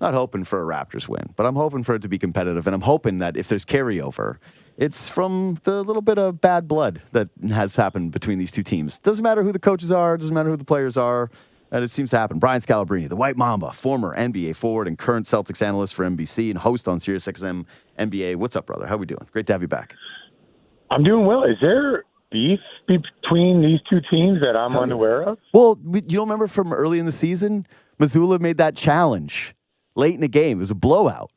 not hoping for a Raptors win, but I'm hoping for it to be competitive, and I'm hoping that if there's carryover, it's from the little bit of bad blood that has happened between these two teams. Doesn't matter who the coaches are, doesn't matter who the players are, and it seems to happen. Brian Scalabrine, the White Mamba, former NBA forward and current Celtics analyst for NBC and host on SiriusXM NBA. What's up, brother? How we doing? Great to have you back. I'm doing well. Is there beef between these two teams that I'm unaware of? Well, you don't remember from early in the season? Missoula made that challenge late in the game. It was a blowout,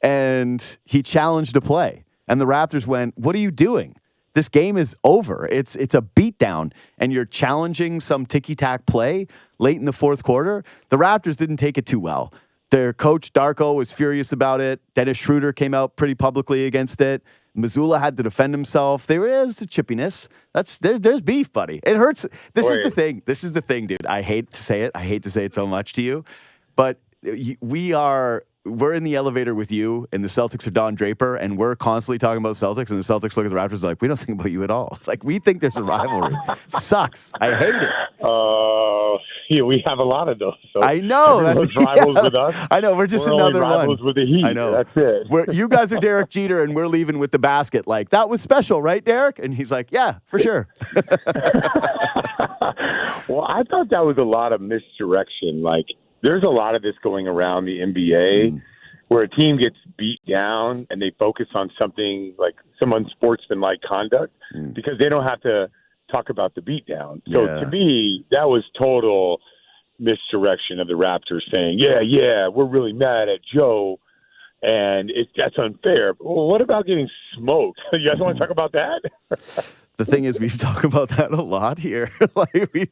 and he challenged to play. And the Raptors went, "What are you doing? This game is over. It's a beatdown, and you're challenging some ticky-tack play late in the fourth quarter." The Raptors didn't take it too well. Their coach, Darko, was furious about it. Dennis Schroeder came out pretty publicly against it. Missoula had to defend himself. There is the chippiness. There's beef, buddy. It hurts. This is the thing. This is the thing, dude. I hate to say it. I hate to say it so much to you, but we're in the elevator with you, and the Celtics are Don Draper, and we're constantly talking about Celtics, and the Celtics look at the Raptors like, we don't think about you at all. Like, we think there's a rivalry. Sucks. I hate it. Yeah, we have a lot of those. So I know. That's rivals with us. I know. We're just another only rivals one. With the Heat. I know. That's it. You guys are Derek Jeter, and we're leaving with the basket. Like, that was special, right, Derek? And he's like, yeah, for sure. Well, I thought that was a lot of misdirection. Like, there's a lot of this going around the NBA where a team gets beat down and they focus on something like some unsportsmanlike conduct because they don't have to talk about the beatdown. So to me, that was total misdirection of the Raptors saying, yeah, we're really mad at Joe, and that's unfair. Well, what about getting smoked? You guys want to talk about that? The thing is, we've talked about that a lot here. We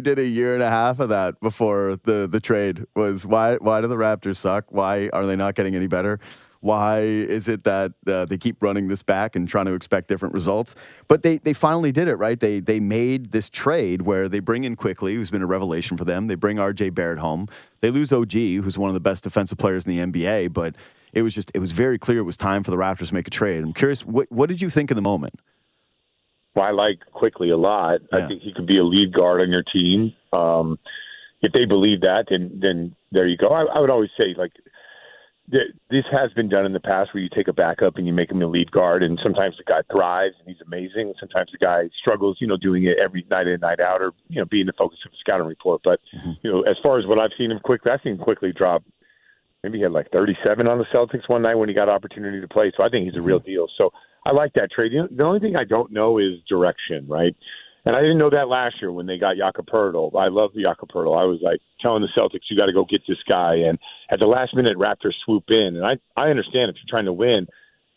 did a year and a half of that before the trade. Was why do the Raptors suck? Why are they not getting any better? Why is it that they keep running this back and trying to expect different results? But they finally did it, right? They made this trade where they bring in Quickly, who's been a revelation for them. They bring R.J. Barrett home. They lose OG, who's one of the best defensive players in the NBA, but it was very clear it was time for the Raptors to make a trade. I'm curious, what did you think in the moment? Well, I like Quickly a lot. Yeah. I think he could be a lead guard on your team. If they believe that, then there you go. I would always say, like, this has been done in the past where you take a backup and you make him the lead guard, and sometimes the guy thrives and he's amazing. Sometimes the guy struggles, doing it every night in, night out, or, being the focus of a scouting report. But, as far as what I've seen him I've seen him quickly drop. Maybe he had like 37 on the Celtics one night when he got opportunity to play. So I think he's a real deal. So I like that trade. The only thing I don't know is direction, right? And I didn't know that last year when they got Jakob Poeltl. I love Jakob Poeltl. I was like telling the Celtics, you got to go get this guy. And at the last minute, Raptors swoop in. And I understand if you're trying to win,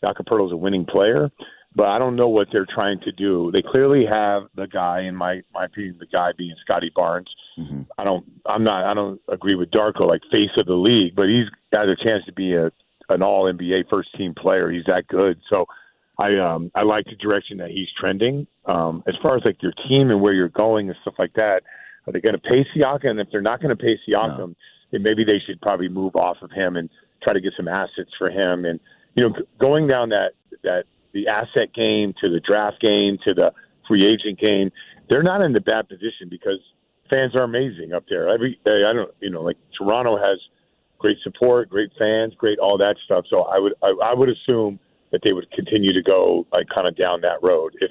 Jakob Poeltl's a winning player. But I don't know what they're trying to do. They clearly have the guy, in my opinion, the guy being Scotty Barnes. Mm-hmm. I don't agree with Darko, like face of the league, but he's got a chance to be an all NBA first team player. He's that good. So I like the direction that he's trending. As far as like your team and where you're going and stuff like that, are they going to pay Siakam? And if they're not going to pay Siakam, then maybe they should probably move off of him and try to get some assets for him. And going down that the asset game to the draft game to the free agent game, they're not in the bad position because fans are amazing up there. Like Toronto has great support, great fans, great all that stuff. So I would assume that they would continue to go like kind of down that road if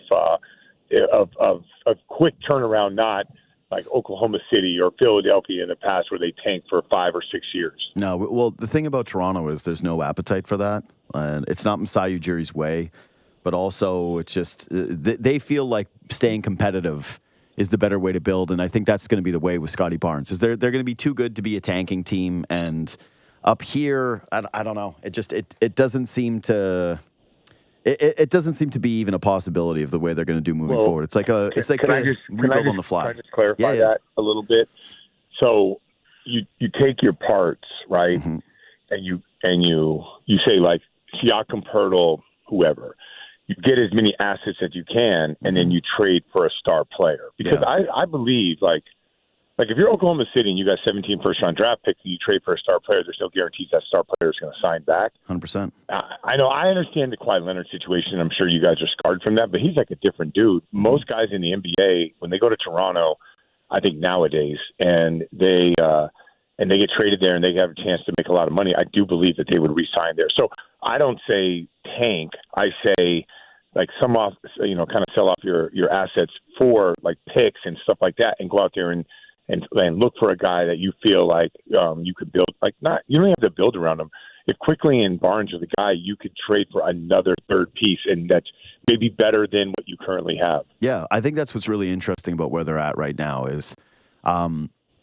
of a quick turnaround, not like Oklahoma City or Philadelphia in the past where they tanked for 5 or 6 years. No, well, the thing about Toronto is there's no appetite for that. And it's not Masai Ujiri's way, but also it's just they feel like staying competitive is the better way to build, and I think that's going to be the way with Scotty Barnes. Is they're going to be too good to be a tanking team, and up here, I don't know. It doesn't seem to. It doesn't seem to be even a possibility of the way they're going to do moving forward. It's like rebuild on the fly. Can I just clarify that a little bit? So you take your parts, right, mm-hmm. and you say like Siakam, Poeltl, whoever. You get as many assets as you can, and then you trade for a star player. Because I believe, like if you're Oklahoma City and you got 17 first-round draft picks and you trade for a star player, there's no guarantees that star player is going to sign back. 100%. I know. I understand the Kawhi Leonard situation. I'm sure you guys are scarred from that, but he's like a different dude. Mm-hmm. Most guys in the NBA, when they go to Toronto, I think nowadays, and they and they get traded there and they have a chance to make a lot of money, I do believe that they would re-sign there. So I don't say tank. I say like kind of sell off your assets for like picks and stuff like that, and go out there and look for a guy that you feel like you could build. You don't have to build around him. If Quickly and Barnes are the guy, you could trade for another third piece, and that's maybe better than what you currently have. Yeah, I think that's what's really interesting about where they're at right now is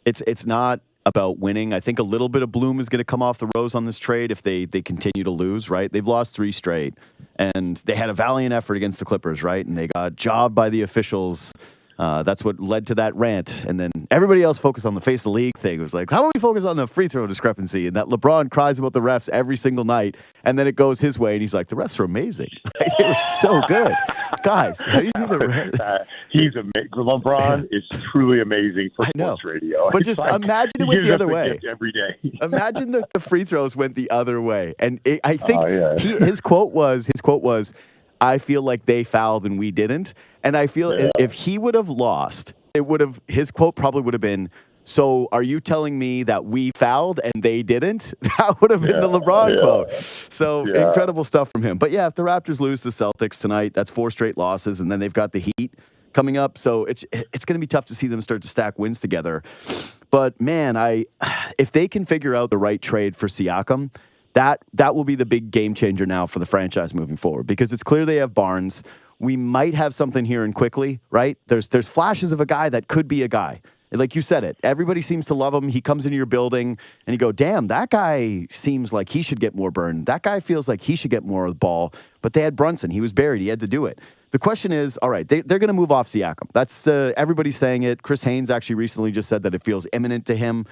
it's not about winning. I think a little bit of bloom is going to come off the rose on this trade if they continue to lose, right? They've lost 3 straight, and they had a valiant effort against the Clippers, right? And they got jobbed by the officials. That's what led to that rant. And then everybody else focused on the face of the league thing. It was like, how about we focus on the free throw discrepancy? And that LeBron cries about the refs every single night. And then it goes his way. And he's like, the refs are amazing. They were so good. Guys, have you seen the refs? He's amazing. LeBron is truly amazing for sports radio. But just imagine it went the other way. Every day. Imagine that the free throws went the other way. And I think his quote was, I feel like they fouled and we didn't. And I feel if he would have lost, his quote probably would have been, so are you telling me that we fouled and they didn't? That would have been the LeBron quote. So incredible stuff from him. But yeah, if the Raptors lose to Celtics tonight, that's 4 straight losses. And then they've got the Heat coming up. So it's going to be tough to see them start to stack wins together. But man, if they can figure out the right trade for Siakam, that will be the big game changer now for the franchise moving forward, because it's clear they have Barnes. We might have something here in Quickly, right? There's flashes of a guy that could be a guy. Like you said it, everybody seems to love him. He comes into your building and you go, damn, that guy seems like he should get more burn. That guy feels like he should get more of the ball. But they had Brunson. He was buried. He had to do it. The question is, all right, they're going to move off Siakam. That's everybody's saying it. Chris Haynes actually recently just said that it feels imminent to him.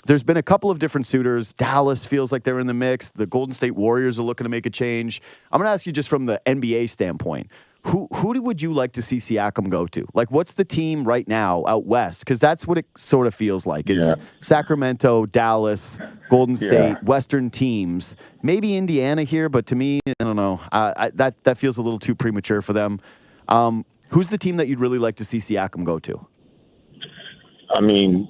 There's been a couple of different suitors. Dallas feels like they're in the mix. The Golden State Warriors are looking to make a change. I'm going to ask you just from the NBA standpoint, who would you like to see Siakam go to? Like, what's the team right now out west? Because that's what it sort of feels like. Is Sacramento, Dallas, Golden State, Western teams. Maybe Indiana here, but to me, I don't know. That feels a little too premature for them. Who's the team that you'd really like to see Siakam go to? I mean,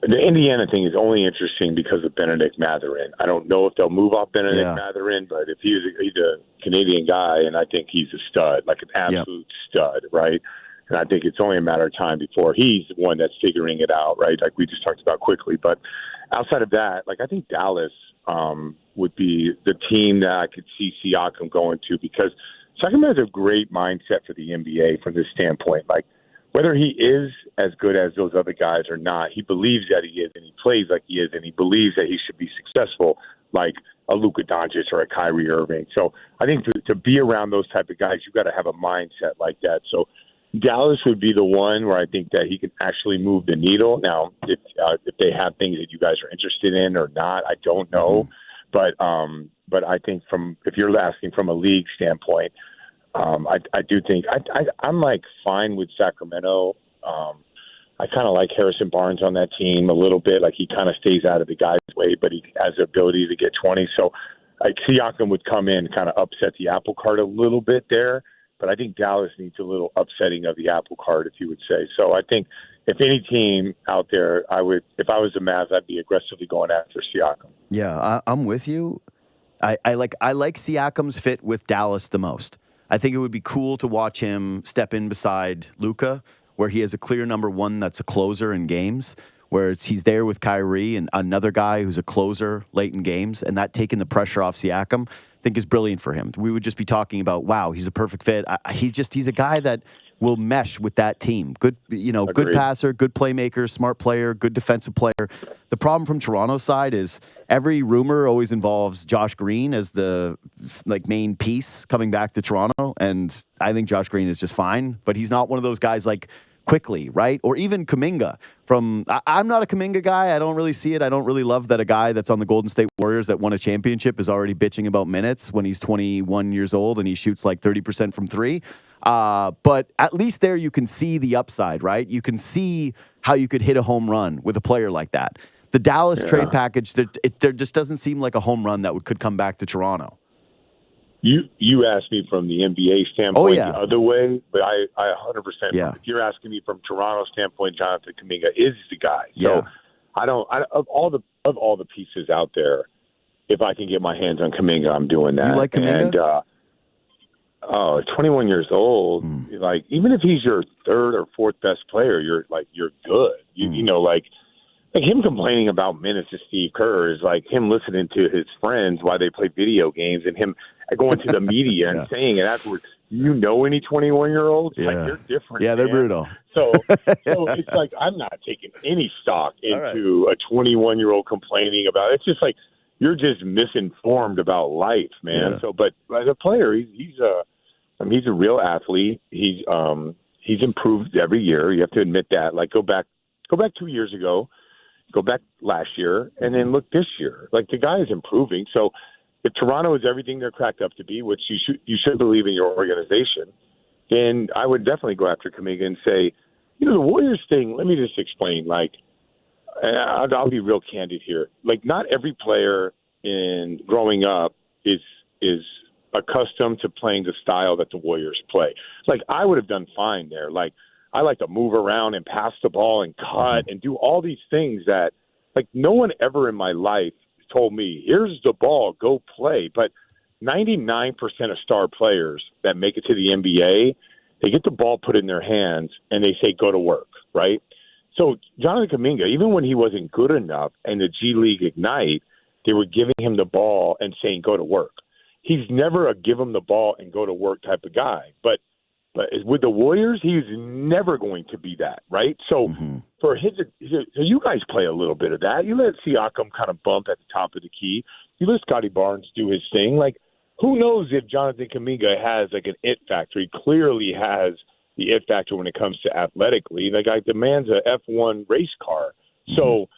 the Indiana thing is only interesting because of Benedict Mathurin. I don't know if they'll move off Benedict Mathurin, but if he's a Canadian guy, and I think he's a stud, like an absolute stud, right? And I think it's only a matter of time before he's the one that's figuring it out, right? Like we just talked about Quickly. But outside of that, like I think Dallas would be the team that I could see Siakam going to, because Siakam has a great mindset for the NBA from this standpoint. Like, whether he is as good as those other guys or not, he believes that he is, and he plays like he is, and he believes that he should be successful like a Luka Doncic or a Kyrie Irving. So I think to be around those type of guys, you've got to have a mindset like that. So Dallas would be the one where I think that he can actually move the needle. Now, if they have things that you guys are interested in or not, I don't know. But I think if you're asking from a league standpoint, I do think I'm like fine with Sacramento. I kind of like Harrison Barnes on that team a little bit. Like he kind of stays out of the guy's way, but he has the ability to get 20. So like Siakam would come in, kind of upset the apple cart a little bit there. But I think Dallas needs a little upsetting of the apple cart, if you would say. So I think if any team out there, if I was the Mavs, I'd be aggressively going after Siakam. Yeah, I'm with you. I like Siakam's fit with Dallas the most. I think it would be cool to watch him step in beside Luka, where he has a clear number one that's a closer in games, where he's there with Kyrie and another guy who's a closer late in games, and that taking the pressure off Siakam, I think is brilliant for him. We would just be talking about, wow, he's a perfect fit. He's a guy that will mesh with that team. Good, good passer, good playmaker, smart player, good defensive player. The problem from Toronto's side is every rumor always involves Josh Green as the main piece coming back to Toronto, and I think Josh Green is just fine, but he's not one of those guys like Quickly, right? Or even Kuminga. I'm not a Kuminga guy. I don't really see it. I don't really love that a guy that's on the Golden State Warriors that won a championship is already bitching about minutes when he's 21 years old and he shoots like 30% from three. But at least there you can see the upside, right? You can see how you could hit a home run with a player like that. The Dallas trade package, there just doesn't seem like a home run that could come back to Toronto. You asked me from the NBA standpoint the other way, but I 100%. If you're asking me from Toronto standpoint, Jonathan Kuminga is the guy. So Of all the pieces out there, if I can get my hands on Kuminga, I'm doing that. You like Kuminga? And 21 years old. Like, even if he's your third or fourth best player, you're good. You know, like him complaining about minutes to Steve Kerr is like him listening to his friends while they play video games and him going to the media and saying it afterwards. You know, any 21-year-olds, like, they're different. Yeah, they're brutal. So it's like I'm not taking any stock into a 21-year-old complaining about it. It's just like you're just misinformed about life, man. Yeah. So, but as a player, he's a real athlete. He's improved every year. You have to admit that. Like, go back 2 years ago, go back last year, and then look this year. Like, the guy is improving. So if Toronto is everything they're cracked up to be, which you should believe in your organization, then I would definitely go after Kuminga and say, you know, the Warriors thing, let me just explain. Like, I'll be real candid here. Like, not every player in growing up is accustomed to playing the style that the Warriors play. Like, I would have done fine there. Like, I like to move around and pass the ball and cut and do all these things that, like, no one ever in my life told me, here's the ball, go play. But 99% of star players that make it to the NBA, they get the ball put in their hands and they say, go to work, right? So Jonathan Kuminga, even when he wasn't good enough and the G League Ignite, they were giving him the ball and saying, go to work. He's never a give him the ball and go to work type of guy. But with the Warriors, he's never going to be that, right? So for so you guys play a little bit of that. You let Siakam kind of bump at the top of the key. You let Scotty Barnes do his thing. Like, who knows if Jonathan Kuminga has like an it factor? He clearly has the it factor when it comes to athletically. The guy demands a F1 race car. So,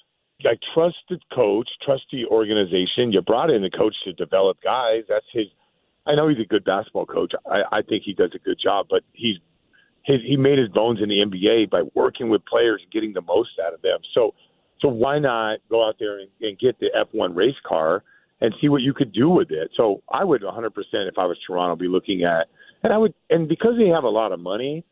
I trust the coach, trust the organization. You brought in the coach to develop guys. That's his. I know he's a good basketball coach. I think he does a good job, but he made his bones in the NBA by working with players and getting the most out of them. So why not go out there and get the F1 race car and see what you could do with it? So I would 100%, if I was Toronto, be looking at, and because they have a lot of money,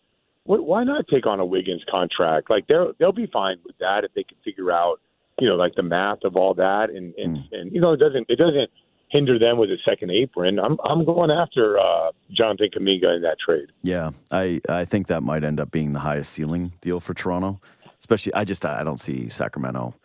why not take on a Wiggins contract? Like, they'll be fine with that if they can figure out, you know, like the math of all that, and you know, it doesn't hinder them with a second apron. I'm going after Jonathan Kuminga in that trade. Yeah, I think that might end up being the highest ceiling deal for Toronto. Especially, I don't see Sacramento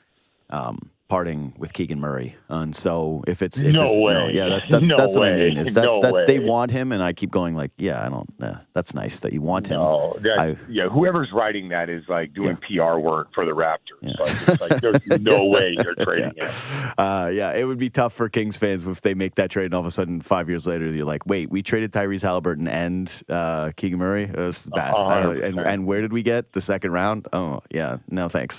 parting with Keegan Murray, and so if it's way, that's what I mean. Is that way. They want him, and I keep going like, that's nice that you want him. Whoever's writing that is like doing PR work for the Raptors. Yeah. Like, it's like there's no way they're trading him. It would be tough for Kings fans if they make that trade, and all of a sudden 5 years later you're like, wait, we traded Tyrese Halliburton and Keegan Murray. It was bad. And where did we get the second round? Oh yeah, no thanks.